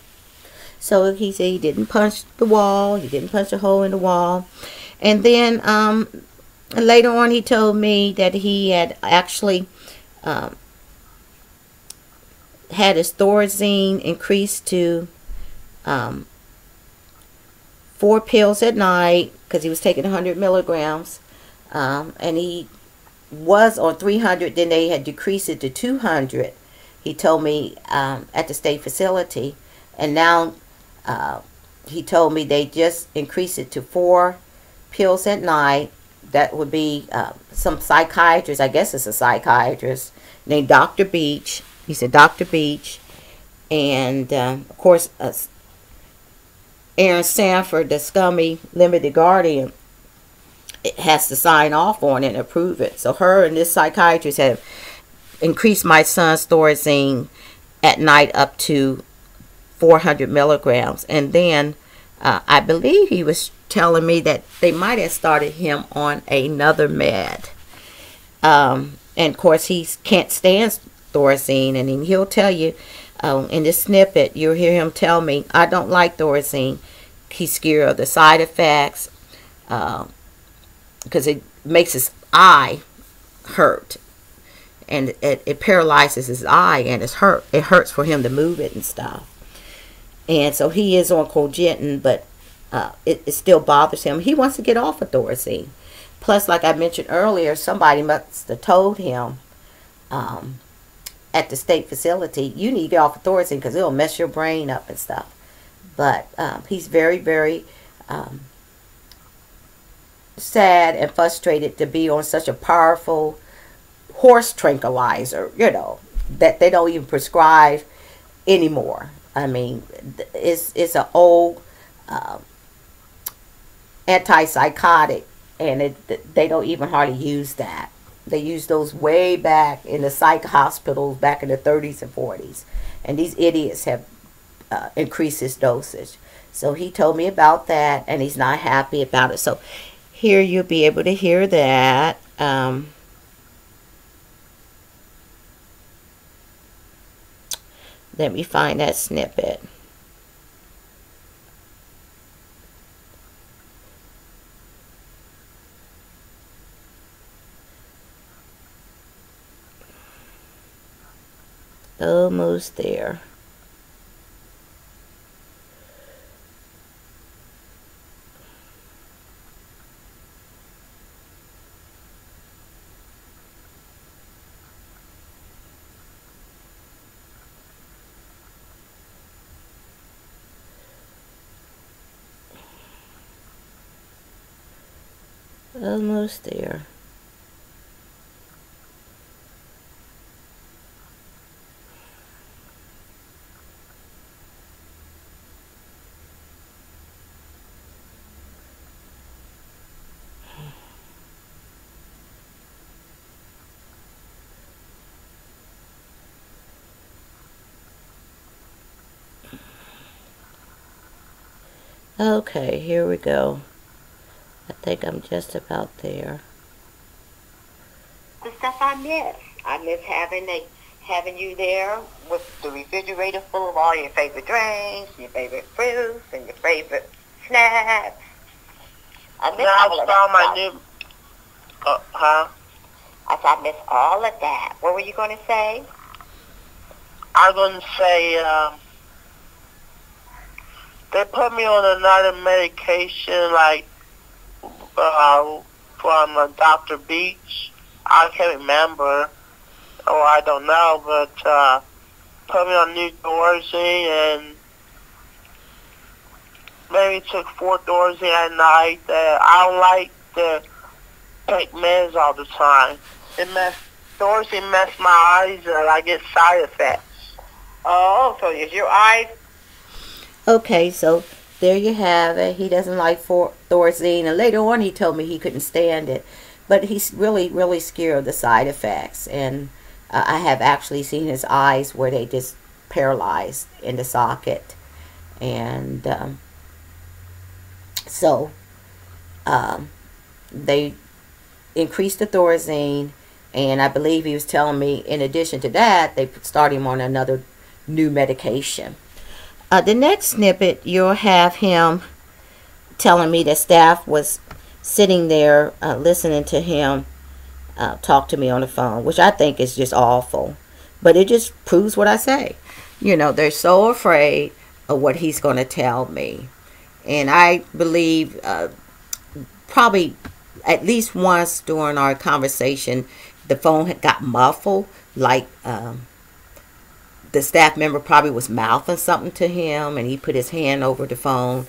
[SPEAKER 1] So he said he didn't punch the wall. He didn't punch a hole in the wall. And then later on he told me that he had actually had his Thorazine increased to 4 pills at night because he was taking 100 milligrams. And he was on 300, then they had decreased it to 200. He told me at the state facility. And now he told me they just increased it to 4 pills at night. That would be some psychiatrist, I guess it's a psychiatrist, named Dr. Beach. He said Dr. Beach. And, of course, Aaron Sanford, the scummy limited guardian, has to sign off on it and approve it. So her and this psychiatrist have increased my son's Thorazine at night up to 400 milligrams. And then I believe he was telling me that they might have started him on another med. And of course he can't stand Thorazine, and he'll tell you in this snippet, you'll hear him tell me, I don't like Thorazine. He's scared of the side effects because it makes his eye hurt, and it paralyzes his eye, and it hurts for him to move it and stuff. And so he is on Cogentin, but it still bothers him. He wants to get off of Thorazine. Plus, like I mentioned earlier, somebody must have told him at the state facility, you need to get off of Thorazine because it'll mess your brain up and stuff. But he's very, very sad and frustrated to be on such a powerful horse tranquilizer, you know, that they don't even prescribe anymore. I mean, it's an old antipsychotic, and they don't even hardly use that. They used those way back in the psych hospitals back in the 30s and 40s. And these idiots have increased his dosage. So he told me about that, and he's not happy about it. So here you'll be able to hear that. Let me find that snippet. Almost there. Almost there. Okay, here we go. I think I'm just about there.
[SPEAKER 2] The stuff I miss. I miss having you there with the refrigerator full of all your favorite drinks, your favorite fruits, and your favorite snacks. I miss all of that stuff. I miss all of that. What were you going to say?
[SPEAKER 3] I'm going to say, they put me on another medication, like, from Dr. Beach. I can't remember, or I don't know, but, put me on new Thorazine, and maybe took 4 Thorazine at night. I don't like to take meds all the time. Thorazine messed my eyes, and I get side effects.
[SPEAKER 2] Oh, so is your eyes?
[SPEAKER 1] Okay, so there you have it. He doesn't like Thorazine, and later on he told me he couldn't stand it. But he's really, really scared of the side effects. And I have actually seen his eyes where they just paralyzed in the socket. And so they increased the Thorazine. And I believe he was telling me, in addition to that, they started him on another new medication. The next snippet, you'll have him telling me that staff was sitting there listening to him talk to me on the phone, which I think is just awful. But it just proves what I say. You know, they're so afraid of what he's going to tell me. And I believe probably at least once during our conversation, the phone had got muffled, like the staff member probably was mouthing something to him, and he put his hand over the phone.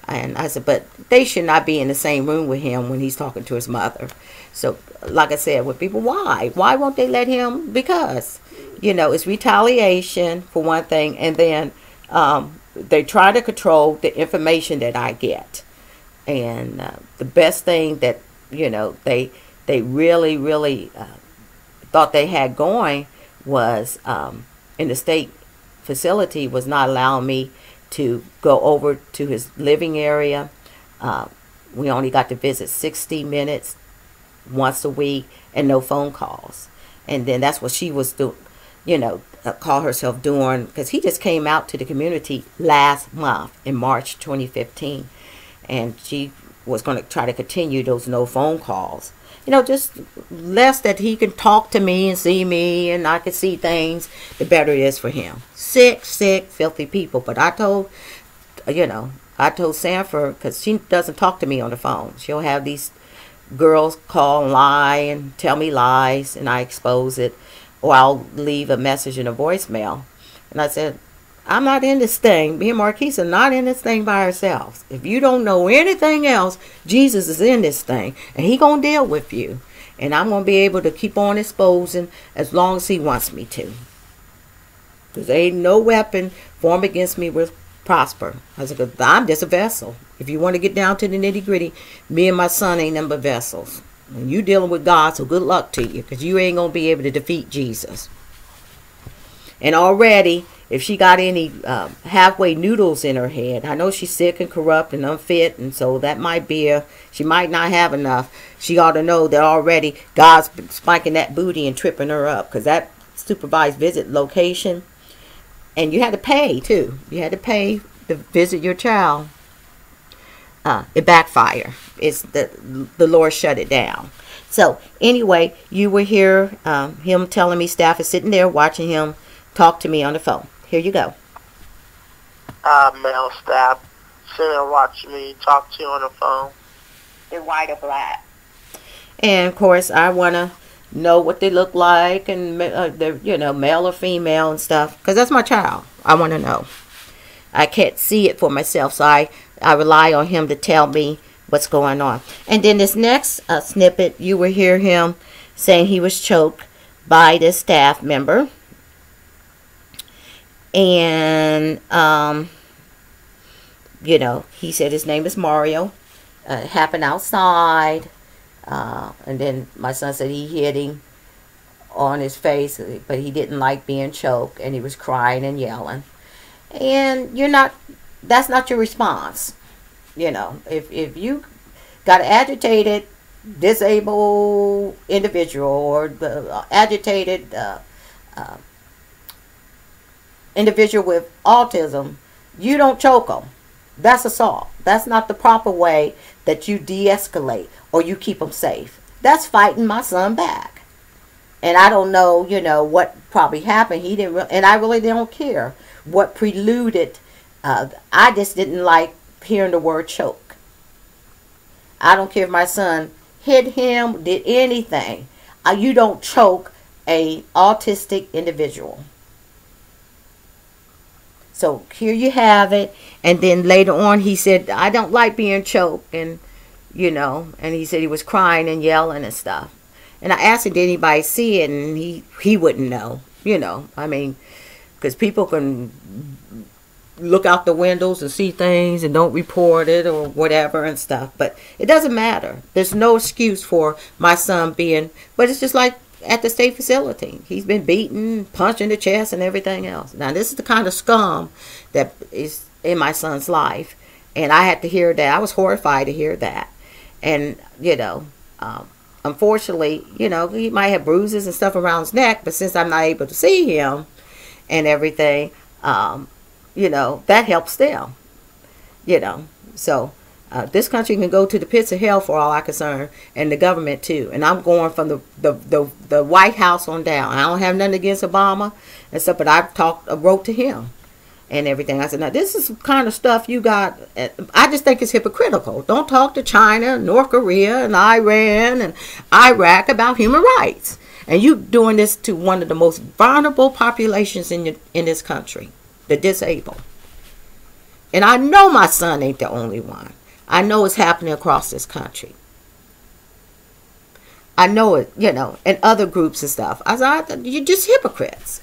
[SPEAKER 1] And I said, but they should not be in the same room with him when he's talking to his mother. So, like I said, with people, why? Why won't they let him? Because, you know, it's retaliation, for one thing, and then they try to control the information that I get. And the best thing that, you know, they really, really thought they had going was in the state facility was not allowing me to go over to his living area. We only got to visit 60 minutes once a week and no phone calls. And then that's what she was doing, you know, call herself doing, because he just came out to the community last month in March 2015. And she was going to try to continue those no phone calls. You know, just less that he can talk to me and see me and I can see things, the better it is for him. Sick, filthy people. But I told, you know, I told Sanford, because she doesn't talk to me on the phone. She'll have these girls call and lie and tell me lies, and I expose it. Or I'll leave a message in a voicemail. And I said, I'm not in this thing. Me and Marquis are not in this thing by ourselves. If you don't know anything else, Jesus is in this thing. And he going to deal with you. And I'm going to be able to keep on exposing as long as he wants me to. Because ain't no weapon formed against me will prosper. I said, 'cause I'm just a vessel. If you want to get down to the nitty gritty, me and my son ain't number vessels. And you dealing with God, so good luck to you. Because you ain't going to be able to defeat Jesus. And already, if she got any halfway noodles in her head, I know she's sick and corrupt and unfit, and so that might be she might not have enough. She ought to know that already God's spiking that booty and tripping her up, because that supervised visit location, and you had to pay too. You had to pay to visit your child. It backfired. It's the Lord shut it down. So anyway, you were here, him telling me staff is sitting there watching him talk to me on the phone. Here you go.
[SPEAKER 3] Male staff sitting there watching me talk to you on the phone.
[SPEAKER 2] They're white or black.
[SPEAKER 1] And of course, I want to know what they look like, and they're, you know, male or female and stuff, because that's my child. I want to know. I can't see it for myself, so I rely on him to tell me what's going on. And then this next snippet, you will hear him saying he was choked by this staff member. And, you know, he said his name is Mario. It happened outside. And then my son said he hit him on his face, but he didn't like being choked, and he was crying and yelling. And that's not your response. You know, if you got an agitated, disabled individual, or the agitated individual with autism, you don't choke them. That's assault. That's not the proper way that you de-escalate or you keep them safe. That's fighting my son back. And I don't know, you know, what probably happened. He didn't, and I really don't care what preluded. I just didn't like hearing the word choke. I don't care if my son hit him, did anything. You don't choke a autistic individual. So here you have it. And then later on he said, I don't like being choked. And, you know, and he said he was crying and yelling and stuff. And I asked him, did anybody see it? And he wouldn't know, you know. I mean, because people can look out the windows and see things and don't report it or whatever and stuff. But it doesn't matter. There's no excuse for my son being, but it's just like at the state facility. He's been beaten, punched in the chest and everything else. Now, this is the kind of scum that is in my son's life. And I had to hear that. I was horrified to hear that. And, you know, unfortunately, you know, he might have bruises and stuff around his neck, but since I'm not able to see him and everything, you know, that helps them, you know. So this country can go to the pits of hell for all I'm concerned, and the government too. And I'm going from the White House on down. I don't have nothing against Obama and stuff, but I wrote to him and everything. I said, now this is the kind of stuff you got. I just think it's hypocritical. Don't talk to China, North Korea, and Iran and Iraq about human rights, and you doing this to one of the most vulnerable populations in this country, the disabled. And I know my son ain't the only one. I know it's happening across this country. I know it, you know, and other groups and stuff. I said, you're just hypocrites.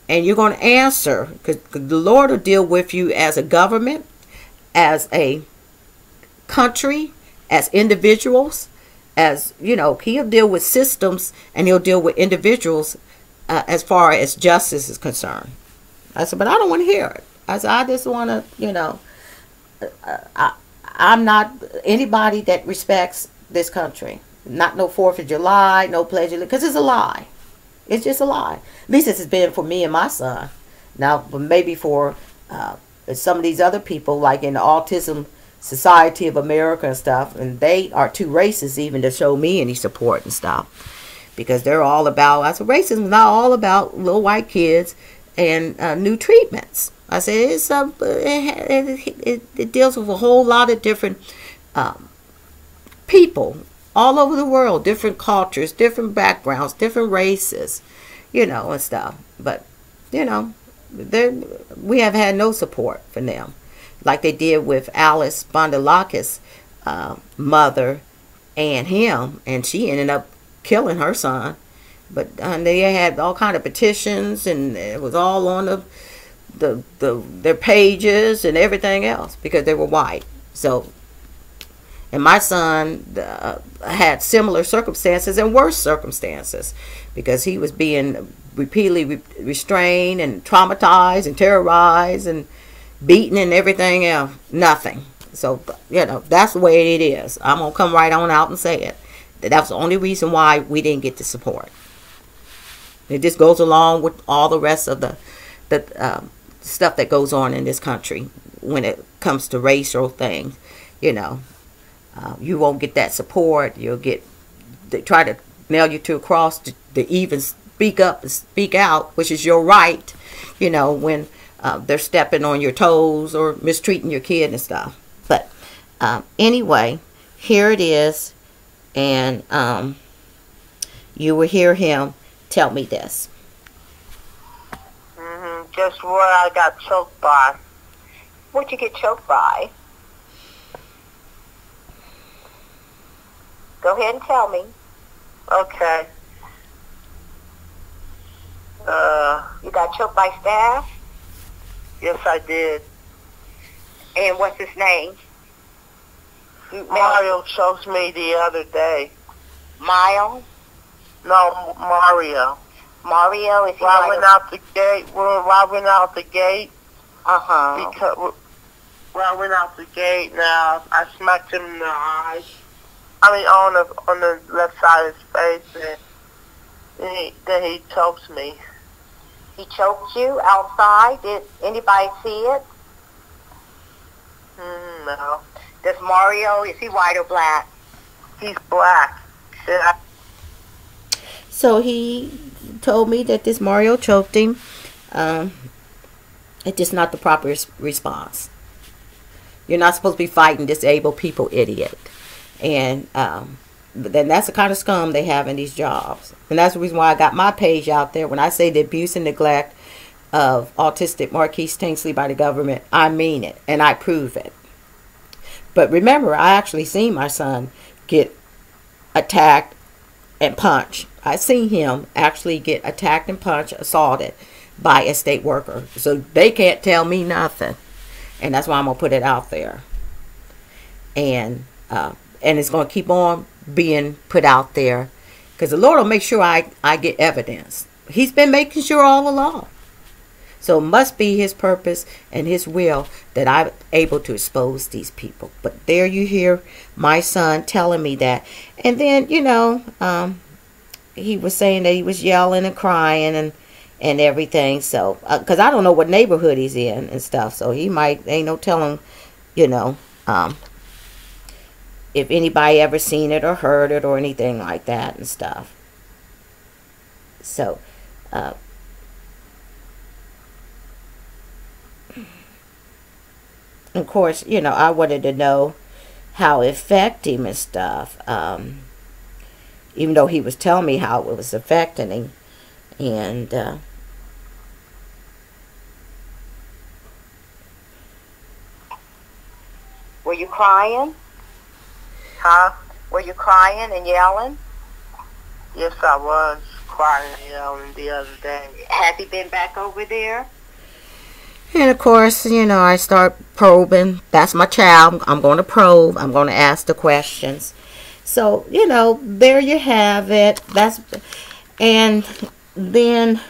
[SPEAKER 1] And you're going to answer, because the Lord will deal with you as a government, as a country, as individuals, as, you know, he'll deal with systems and he'll deal with individuals as far as justice is concerned. I said, but I don't want to hear it. I said, I just want to, you know, I'm not anybody that respects this country. Not no 4th of July, no Pledge of Allegiance, because it's a lie. It's just a lie. At least it's been for me and my son. Now, maybe for some of these other people, like in the Autism Society of America and stuff, and they are too racist even to show me any support and stuff. Because they're all about, I said, racism is not all about little white kids and new treatments. I said, it deals with a whole lot of different people all over the world, different cultures, different backgrounds, different races, you know, and stuff. But, you know, we have had no support from them, like they did with Alice Bondalakis' mother and him, and she ended up killing her son. But they had all kind of petitions, and it was all on their pages and everything else because they were white. So, and my son had similar circumstances and worse circumstances because he was being repeatedly restrained and traumatized and terrorized and beaten and everything else. Nothing. So, that's the way it is. I'm going to come right on out and say it. That's the only reason why we didn't get the support. It just goes along with all the rest of the stuff that goes on in this country when it comes to racial things. You won't get that support. They try to nail you to a cross to even speak up and speak out, which is your right, when they're stepping on your toes or mistreating your kid and stuff. But anyway, here it is. And you will hear him tell me this.
[SPEAKER 3] Just what I got choked by.
[SPEAKER 2] What'd you get choked by? Go ahead and tell me.
[SPEAKER 3] Okay.
[SPEAKER 2] You got choked by staff?
[SPEAKER 3] Yes, I did.
[SPEAKER 2] And what's his name?
[SPEAKER 3] Mario choked me the other day.
[SPEAKER 2] Miles?
[SPEAKER 3] No, Mario.
[SPEAKER 2] Mario, is he
[SPEAKER 3] When I went out the gate,
[SPEAKER 2] Uh-huh.
[SPEAKER 3] When I went out the gate, now I smacked him in the eye. I mean, on the left side of his face, and then he choked me.
[SPEAKER 2] He choked you outside? Did anybody see it?
[SPEAKER 3] No.
[SPEAKER 2] Does Mario, is he white or black?
[SPEAKER 3] He's black.
[SPEAKER 1] So he told me that this Mario choked him. It's just not the proper response. You're not supposed to be fighting disabled people, idiot. And then that's the kind of scum they have in these jobs. And that's the reason why I got my page out there. When I say the abuse and neglect of autistic Marquis Tanksley by the government, I mean it. And I prove it. But remember, I actually seen my son get attacked and punched. I seen him actually get attacked and punched, assaulted by a state worker. So they can't tell me nothing. And that's why I'm going to put it out there. And it's going to keep on being put out there. Because the Lord will make sure I get evidence. He's been making sure all along. So it must be his purpose and his will that I'm able to expose these people. But there you hear my son telling me that. And then, he was saying that he was yelling and crying and everything. So, because I don't know what neighborhood he's in and stuff. So he ain't no telling, if anybody ever seen it or heard it or anything like that and stuff. So, of course, I wanted to know how it affected him and stuff. Even though he was telling me how it was affecting him. And
[SPEAKER 2] were you crying?
[SPEAKER 3] Huh?
[SPEAKER 2] Were you crying and yelling?
[SPEAKER 3] Yes, I was crying and yelling the other day.
[SPEAKER 2] Has he been back over there?
[SPEAKER 1] And of course, I start probing. That's my child. I'm going to probe. I'm going to ask the questions. So, there you have it. And then,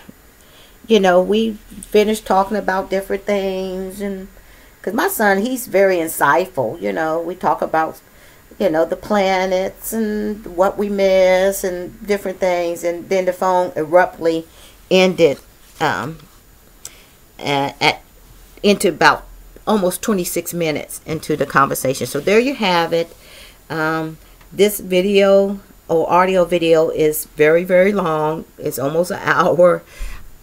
[SPEAKER 1] we finished talking about different things. And because my son, he's very insightful. We talk about, the planets and what we miss and different things. And then the phone abruptly ended into about almost 26 minutes into the conversation. So there you have it. This video or audio video is very, very long. It's almost an hour.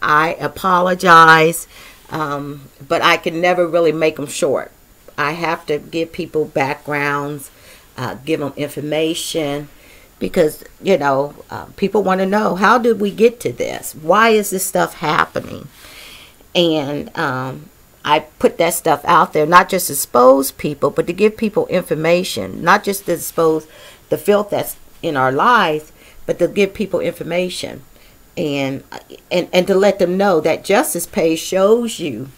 [SPEAKER 1] I apologize, but I can never really make them short. I have to give people backgrounds, give them information, because, people want to know, how did we get to this? Why is this stuff happening? And I put that stuff out there, not just to expose people, but to give people information, not just to expose the filth that's in our lives, but to give people information and to let them know that justice pays shows you